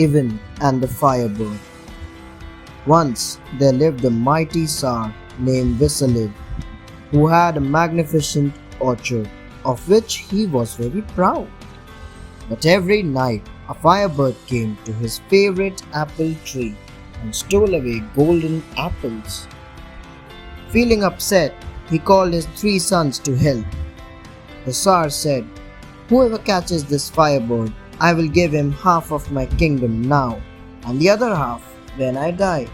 Ivan and the Firebird. Once there lived a mighty Tsar named Vasily, who had a magnificent orchard, of which he was very proud. But every night a firebird came to his favorite apple tree and stole away golden apples. Feeling upset, he called his 3 sons to help. The Tsar said, "Whoever catches this firebird, I will give him half of my kingdom now, and the other half when I die."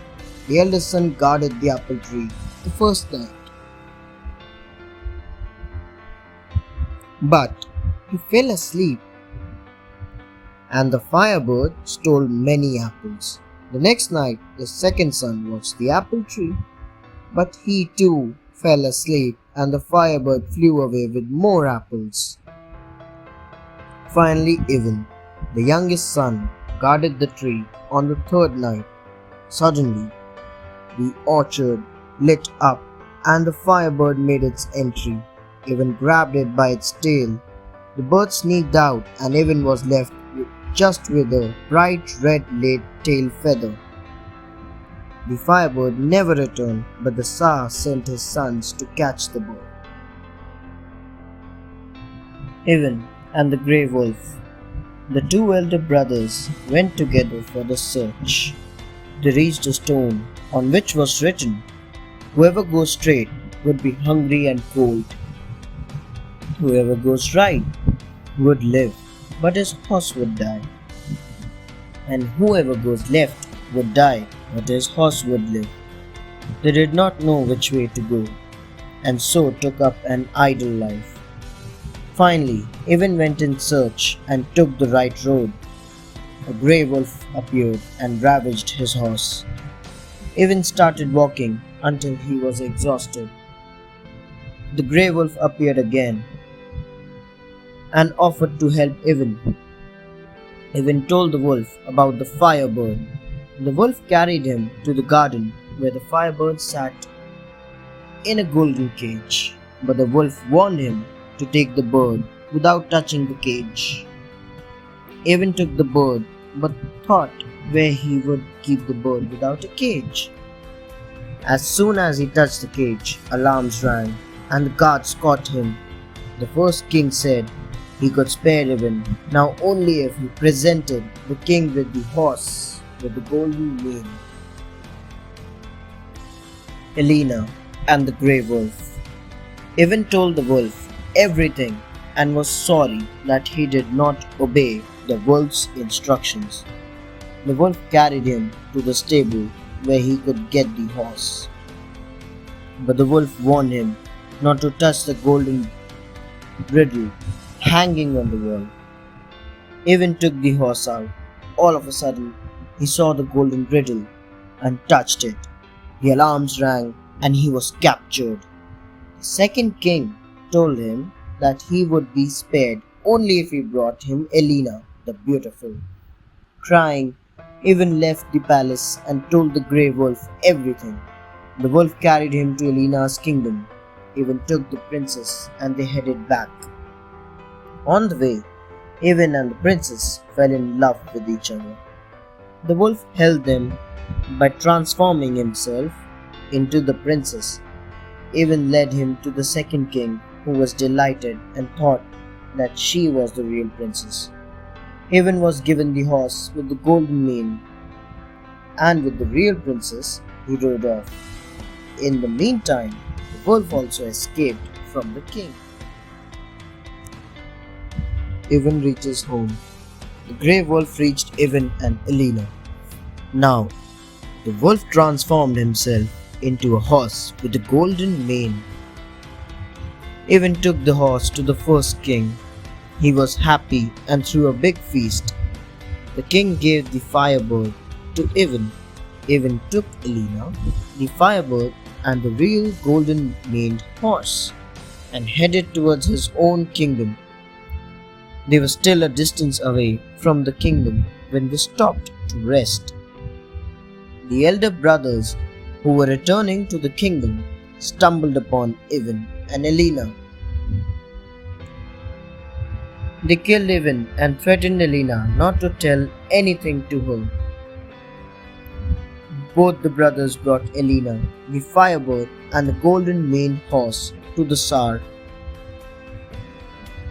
The eldest son guarded the apple tree the first night. But he fell asleep, and the firebird stole many apples. The next night, the second son watched the apple tree, but he too fell asleep, and the firebird flew away with more apples. Finally, Ivan, the youngest son, guarded the tree on the third night. Suddenly, the orchard lit up, and the firebird made its entry. Ivan grabbed it by its tail. The bird sneaked out, and Ivan was left just with a bright red tail feather. The firebird never returned, but the Tsar sent his sons to catch the bird. Ivan and the Grey Wolf. The 2 elder brothers went together for the search. They reached a stone on which was written, "Whoever goes straight would be hungry and cold. Whoever goes right would live, but his horse would die. And whoever goes left would die, but his horse would live." They did not know which way to go, and so took up an idle life. Finally, Ivan went in search and took the right road. A grey wolf appeared and ravaged his horse. Ivan started walking until he was exhausted. The grey wolf appeared again and offered to help Ivan. Ivan told the wolf about the firebird. The wolf carried him to the garden where the firebird sat in a golden cage, but the wolf warned him to take the bird without touching the cage. Ivan took the bird but thought where he would keep the bird without a cage. As soon as he touched the cage, alarms rang and the guards caught him. The first king said he could spare Ivan now only if he presented the king with the horse with the golden mane. Elena and the Grey Wolf. Ivan told the wolf everything and was sorry that he did not obey the wolf's instructions. The wolf carried him to the stable where he could get the horse. But the wolf warned him not to touch the golden bridle hanging on the wall. Ivan took the horse out. All of a sudden, he saw the golden bridle and touched it. The alarms rang and he was captured. The second king told him that he would be spared only if he brought him Elena the Beautiful. Crying, Ivan left the palace and told the Grey Wolf everything. The wolf carried him to Elena's kingdom. Ivan took the princess and they headed back. On the way, Ivan and the princess fell in love with each other. The wolf held them by transforming himself into the princess. Ivan led him to the second king, who was delighted and thought that she was the real princess. Ivan was given the horse with the golden mane, and with the real princess he rode off. In the meantime, the wolf also escaped from the king. Ivan reaches home. The Grey Wolf reached Ivan and Elena. Now, the wolf transformed himself into a horse with a golden mane. Ivan took the horse to the first king. He was happy and threw a big feast. The king gave the firebird to Ivan. Ivan took Elena, the firebird, and the real golden maned horse and headed towards his own kingdom. They were still a distance away from the kingdom when they stopped to rest. The elder brothers, who were returning to the kingdom, stumbled upon Ivan and Elena. They killed Ivan and threatened Elena not to tell anything to her. Both the brothers brought Elena, the firebird, and the golden maned horse to the Tsar.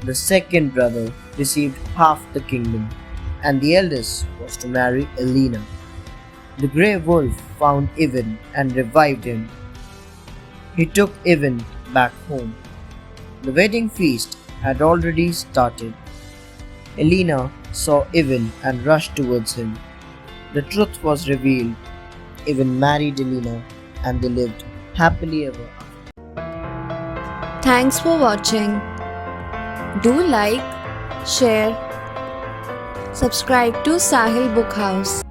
The second brother received half the kingdom, and the eldest was to marry Elena. The grey wolf found Ivan and revived him. He took Ivan back home. The wedding feast had already started. Elena saw Ivan and rushed towards him. The truth was revealed. Ivan married Elena and they lived happily ever after. Thanks for watching. Do like, share, subscribe to Sahil Book House.